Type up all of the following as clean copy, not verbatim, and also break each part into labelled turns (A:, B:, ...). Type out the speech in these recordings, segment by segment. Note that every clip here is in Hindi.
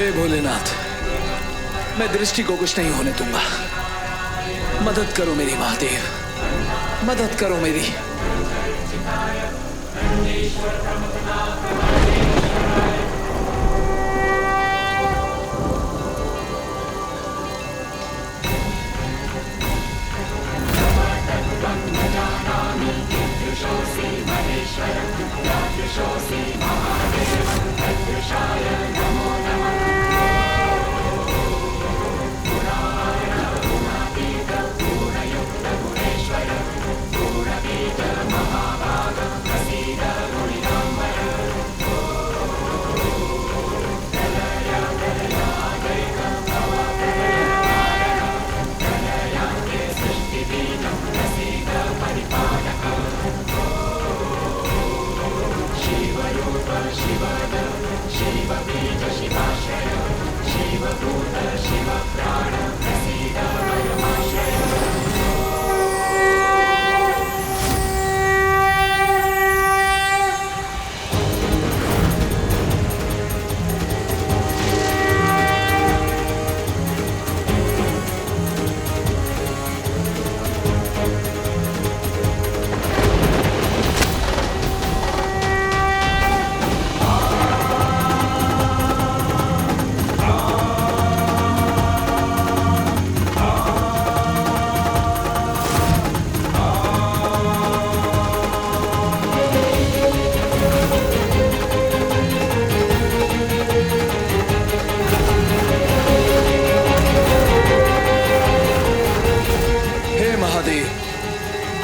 A: हे भोलेनाथ, मैं दृष्टि को कुछ नहीं होने दूंगा। मदद करो मेरी महादेव, मदद करो मेरी।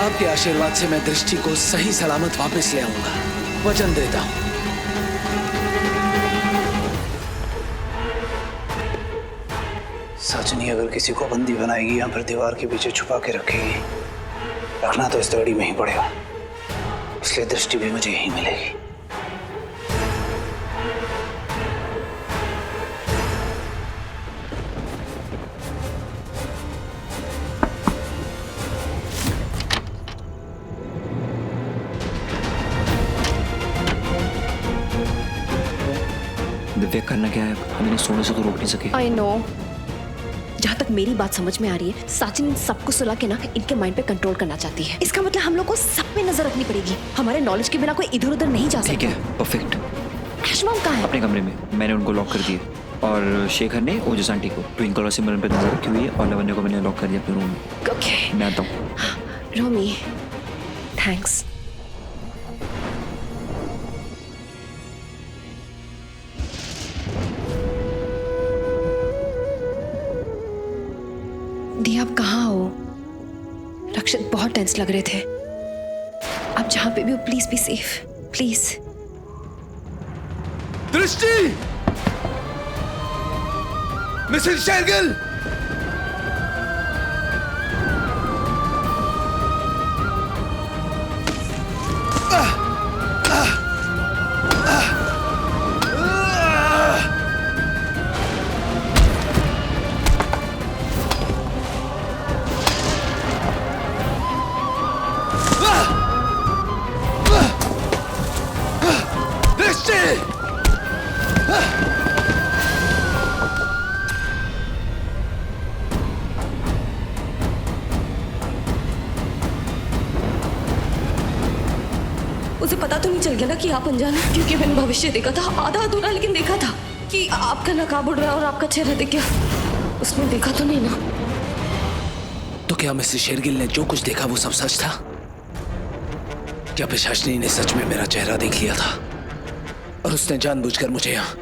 A: आपके आशीर्वाद से मैं दृष्टि को सही सलामत वापस ले आऊंगा, वचन देता हूं।
B: सचनी अगर किसी को बंदी बनाएगी या फिर दीवार के पीछे छुपा के रखेगी, रखना तो इस दौड़ी में ही पड़ेगा, इसलिए दृष्टि भी मुझे यही मिलेगी।
C: दिव्या करना क्या है, हम इन्हें सोने से तो रोक नहीं सके।
D: I know। जहाँ तक मेरी बात समझ में आ रही है, साचिन इन सबको सुला के ना इनके माइंड पे कंट्रोल करना चाहती है। इसका मतलब हम लोग को सब पे नजर रखनी पड़ेगी। हमारे नॉलेज के बिना कोई इधर उधर नहीं जा सकता।
C: ठीक है, परफेक्ट।
D: ऐश मॉम कहाँ है?
C: अपने कमरे में, मैंने उनको लॉक कर दिया। और शेखर ने ओजस आंटी को ट्विंकल और सिमरन पे नजर रखी हुई है, और लवन्य को मैंने लॉक कर दिया अपने रूम में।
D: ओके,
C: मैं आता हूँ।
D: रोमी, थैंक्स। दी, आप कहाँ हो? रक्षित बहुत टेंस लग रहे थे। आप जहां पे भी हो, प्लीज बी सेफ, प्लीज।
A: दृष्टि! मिसेस शेरगिल!
D: उसे पता तो नहीं चल गया ना कि आप अनजान हैं? क्योंकि मैंने भविष्य देखा था, आधा अधूरा, लेकिन देखा था कि आपका नकाब उड़ रहा है और आपका चेहरा दिख गया। उसने देखा तो नहीं ना?
A: तो क्या मिसेस शेरगिल ने जो कुछ देखा वो सब सच था? क्या पिशाचनी ने सच में मेरा चेहरा देख लिया था और उसने जानबूझकर मुझे यहाँ?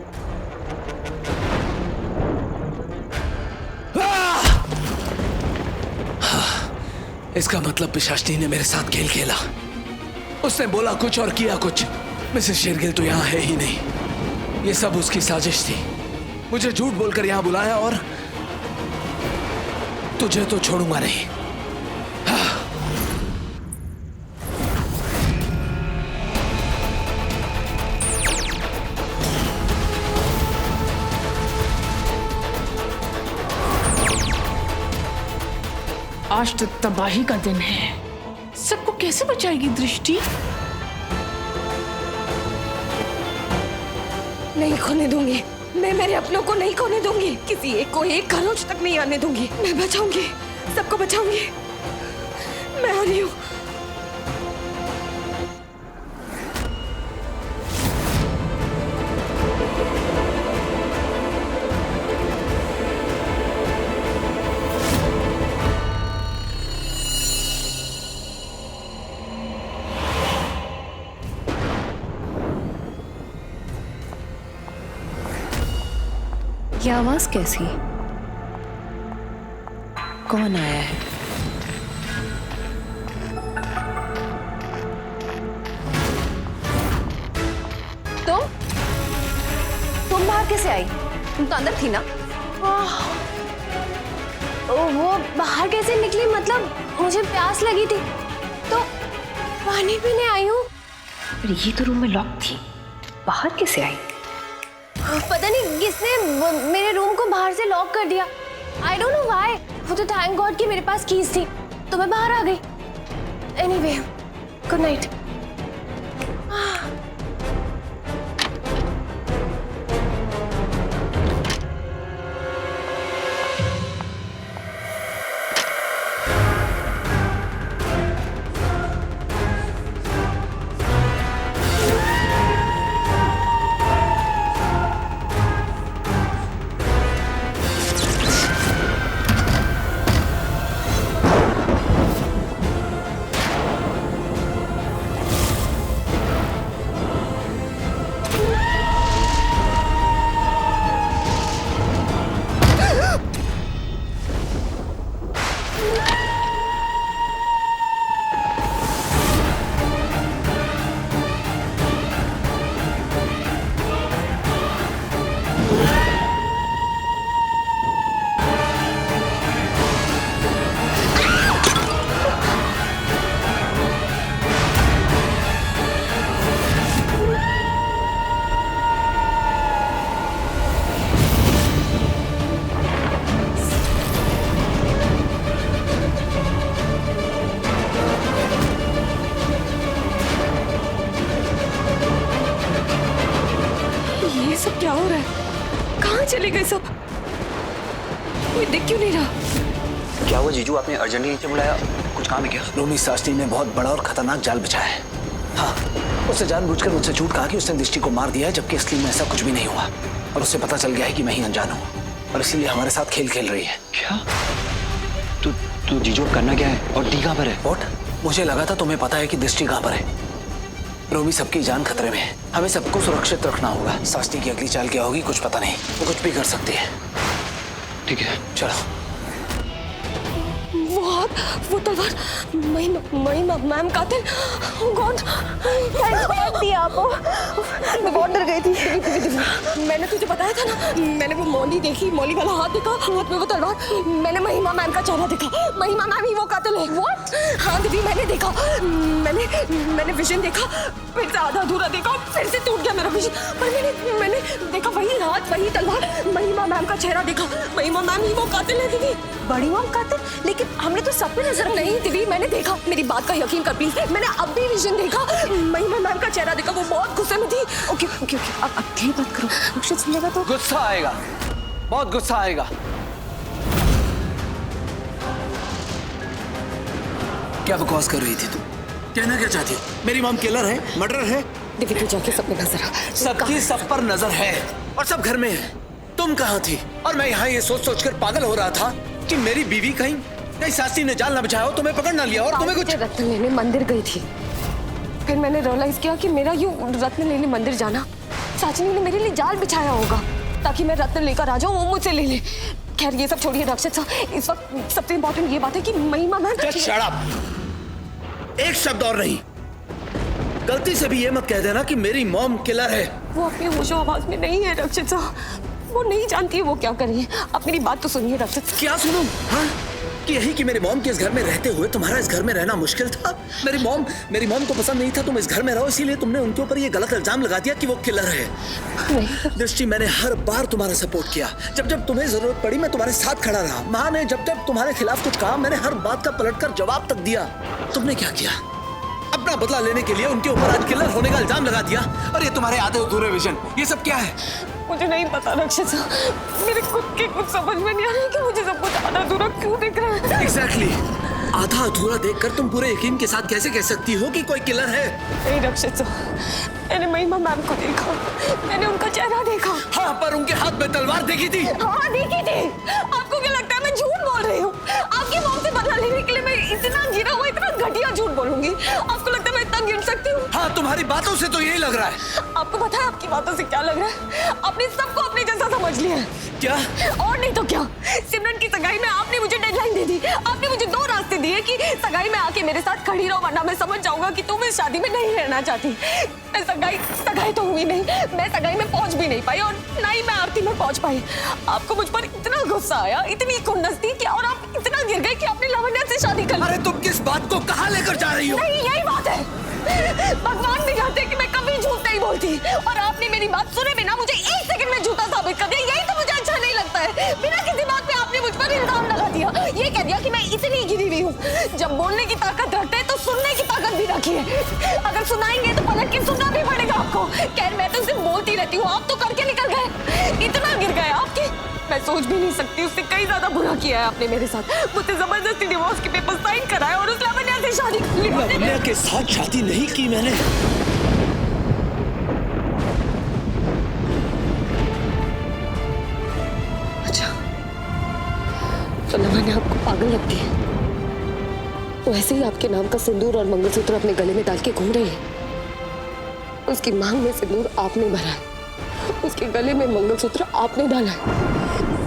A: इसका मतलब पिशाचनी ने मेरे साथ खेल खेला। उसने बोला कुछ और किया कुछ। मिसेस शेरगिल तो यहाँ है ही नहीं। ये सब उसकी साजिश थी। मुझे झूठ बोलकर यहाँ बुलाया और तुझे तो छोड़ूंगा नहीं।
E: आज तो तबाही का दिन है। सबको कैसे बचाएगी दृष्टि?
D: नहीं खोने दूंगी, मैं मेरे अपनों को नहीं खोने दूंगी, किसी एक को एक खरोच तक नहीं आने दूंगी। मैं बचाऊंगी, सबको बचाऊंगी। मैं आ रही हूँ। ये आवाज कैसी? कौन आया है? तुम बाहर कैसे आई? तुम तो अंदर थी ना?
F: वो बाहर कैसे निकली? मतलब मुझे प्यास लगी थी तो पानी पीने आई हूँ।
D: पर ये तो रूम में लॉक थी, बाहर कैसे आई?
F: पता नहीं किसने मेरे रूम को बाहर से लॉक कर दिया। I don't know why. वो तो थैंक गॉड कि मेरे पास कीज थी तो मैं बाहर आ गई। Anyway, good night.
D: क्या हो रहा है? कहाँ चले गए सब? कोई दिख क्यों नहीं रहा?
B: क्या वो जीजू आपने अर्जेंटली नीचे बुलाया? कुछ काम है क्या? रोमी सास्त्री ने बहुत बड़ा और खतरनाक जाल बिछाया है। हाँ, उसने जानबूझकर मुझसे झूठ कहा कि उसने दृष्टि को मार दिया है, जबकि असली में ऐसा कुछ भी नहीं हुआ। और उससे पता चल गया है कि मैं ही अनजान हूँ और इसीलिए हमारे साथ खेल खेल रही है।
C: क्या? तू जीजू करना क्या है? और डी कहाँ पर है?
B: वॉट? मुझे लगा था तुम्हें पता है कि दृष्टि कहाँ पर है। रोमी सबकी जान खतरे में है, हमें सबको सुरक्षित रखना होगा। सास्त्री की अगली चाल क्या होगी कुछ पता नहीं, वो कुछ भी कर सकती है।
C: ठीक है,
B: चलो।
D: वो तलवार महिमा मैम कातिल। ओह गॉड, मैं बहुत डर गई थी। मैंने तुझे बताया था ना, मैंने वो मौली देखी, मौली वाला हाथ देखा, हाथ में वो तलवार। मैंने महिमा मैम का चेहरा देखा, महिमा मैम ही वो कातिल है। व्हाट? हाँ दीदी, मैंने देखा, मैंने विजन देखा, फिर से आधा अधूरा देखा, फिर से टूट गया मेरा विजन। पर मैंने देखा वही हाथ, वही तलवार, महिमा मैम का चेहरा देखा। महिमा मैम ही वो कातिल है दीदी। बड़ी मैम कातिल? लेकिन हमने तो सब पे नजर नहीं दीदी, मैंने देखा, मेरी बात का यकीन कर प्लीज। मैंने अब भी विजन देखा, महिमा मैम का चेहरा देखा, वो बहुत गुस्से में थी। ओके ओके ओके, अब धीरे बात करो, अक्षत सुनेगा तो।
B: गुस्सा आएगा, बहुत गुस्सा आएगा। क्या बकवास कर रही थी तू? कहना क्या चाहती हो? मेरी मॉम किलर है, मर्डर है?
D: दीदी तू जाके सब पे नजर आ।
B: सबकी सब पर नजर है और सब घर में है। तुम कहाँ थी? और मैं यहाँ ये सोच सोच कर पागल हो रहा था कि मेरी बीवी कहीं सास्त्री ने जाल ना बिछाया हो, तुम्हें पकड़ ना लिया और तुम्हें कुछ।
D: रत्न लेने मंदिर गई थी, फिर मैंने रियलाइज किया कि मेरा यूं रत्न लेने मंदिर जाना साचिनी ने मेरे लिए जाल बिछाया होगा ताकि मैं रत्न लेकर आ जाऊं, वो मुझसे ले ले। खैर ये सब छोड़िए रक्षित साहब, इस वक्त सबसे इम्पोर्टेंट ये बात है कि महिमा मैम।
A: Just shut up! एक शब्द और नहीं, गलती से भी ये मत कह देना कि मेरी मॉम किलर है।
D: वो अपने होशो आवाज में नहीं है रक्षित साहब, वो नहीं जानती वो क्या कर रही है। आप मेरी बात तो सुनिए रक्षित साहब।
A: क्या सुनूं? हाँ? कि यही कि मेरी मॉम के इस घर में रहते हुए तुम्हारा इस घर में रहना मुश्किल था। मेरी मॉम को पसंद नहीं था तुम इस घर में रहो, इसीलिए तुमने उनके ऊपर ये गलत इल्जाम लगा दिया कि वो किलर है। दृष्टि, मैंने हर बार तुम्हारा सपोर्ट किया, जब जब तुम्हें जरूरत पड़ी मैं तुम्हारे साथ खड़ा रहा। माँ ने जब जब तुम्हारे खिलाफ कुछ कहा मैंने हर बात का पलटकर जवाब तक दिया। तुमने क्या किया? अब
B: अपना बदला लेने के लिए उनके ऊपर आज किलर होने का इल्जाम लगा दिया। और ये तुम्हारे आधे अधूरे विजन, ये सब क्या है?
D: मुझे नहीं पता रक्षित, मेरे खुद के कुछ समझ में नहीं आ रहा कि मुझे सब कुछ आधा अधूरा क्यों दिख रहा है।
B: एग्जैक्टली आधा अधूरा देखकर तुम पूरे यकीन के साथ कैसे कह सकती हो कि कोई किलर है?
D: नहीं रक्षित, मैंने महिमा मैम को देखा, मैंने उनका चेहरा देखा।
B: हाँ, पर उनके हाथ में तलवार देखी थी।
D: हाँ देखी थी। आपको क्या लगता है मैं झूठ बोल रही हूँ? आपकी मौत से बदला लेने के लिए मैं इतना गिरा हुआ, इतना घटिया झूठ बोलूंगी? आपको लगता है मैं इतना गिर सकती हूँ?
B: हाँ, तुम्हारी बातों से तो यही लग रहा है।
D: आपको पता है आपकी बातों से क्या लग रहा है? आपने सबको अपने जैसा समझ लिया है।
B: क्या?
D: और नहीं तो क्या। सिमरन की सगाई में आपने मुझे डेडलाइन दे दी। आपने मुझे 2 रास्ते दिए कि सगाई में आके मेरे साथ खड़ी रहो, वरना मैं समझ जाऊंगा कि तुम इस शादी में नहीं रहना चाहती। मैं सगाई तो हुई नहीं, मैं सगाई में पहुंच भी नहीं पाई और ना ही मैं आरती में पहुंच पाई। आपको मुझ पर इतना गुस्सा आया, इतनी खुन्नस थी कि और आप इतना गिर गए कि आपने लावण्या से शादी कर ली।
B: अरे तुम किस बात को कहाँ लेकर जा रही हो?
D: नहीं, यही बात है। भगवान भी जानते हैं कि मैं कभी झूठ नहीं बोलती और आपने मेरी बात सुने बिना मुझे 1 सेकंड में झूठा साबित कर दिया। यही तो मुझे अच्छा नहीं लगता है। बिना किसी बात पे आपने मुझ पर इल्जाम लगा दिया, ये कह दिया कि मैं इतनी गिरी हुई हूँ। जब बोलने की ताकत रखते तो सुनने की ताकत भी रखिए। अगर सुनाएंगे तो पलट के सुनना भी पड़ेगा आपको। खैर मैं तो सिर्फ बोलती रहती हूँ, आप तो करके निकल गए। इतना गिर गए आपकी, मैं सोच भी नहीं सकती। उससे कई ज्यादा बुरा किया है आपने मेरे साथ। मुझसे जबरदस्ती डिवोर्स के पेपर साइन कराए और उस लावण्या से शादी कर ली।
B: लावण्या के साथ शादी नहीं की मैंने।
D: अच्छा, तो लावण्या आपको पागल लगती है? वो ऐसे ही आपके नाम का सिंदूर और मंगलसूत्र अपने गले में डाल के घूम रही है। उसकी मांग में सिंदूर आपने भरा है, उसके गले में मंगलसूत्र आपने डाला है,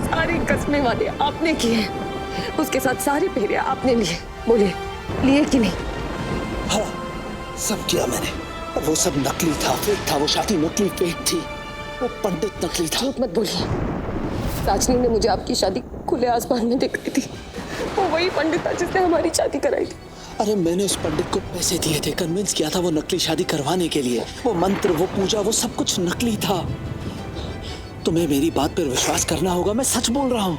D: सारी कस्में वादे आपने किए हैं, उसके साथ सारे फेरे आपने लिए। बोलिए, लिए कि नहीं?
B: हाँ, सब किया मैंने। और वो सब नकली था, फेक था। वो शादी नकली, फेक थी। वो पंडित नकली था।
D: झूठ मत बोलिए। राजनी ने मुझे आपकी शादी खुले आसमान में दिखाई थी। वो वही पंडित था जिसने हमारी शादी कराई थी।
B: अरे मैंने उस पंडित को पैसे दिए थे, कन्विंस किया था वो नकली शादी करवाने के लिए। वो मंत्र, वो पूजा, वो सब कुछ नकली था। तुम्हें मेरी बात पर विश्वास करना होगा, मैं सच बोल रहा हूँ।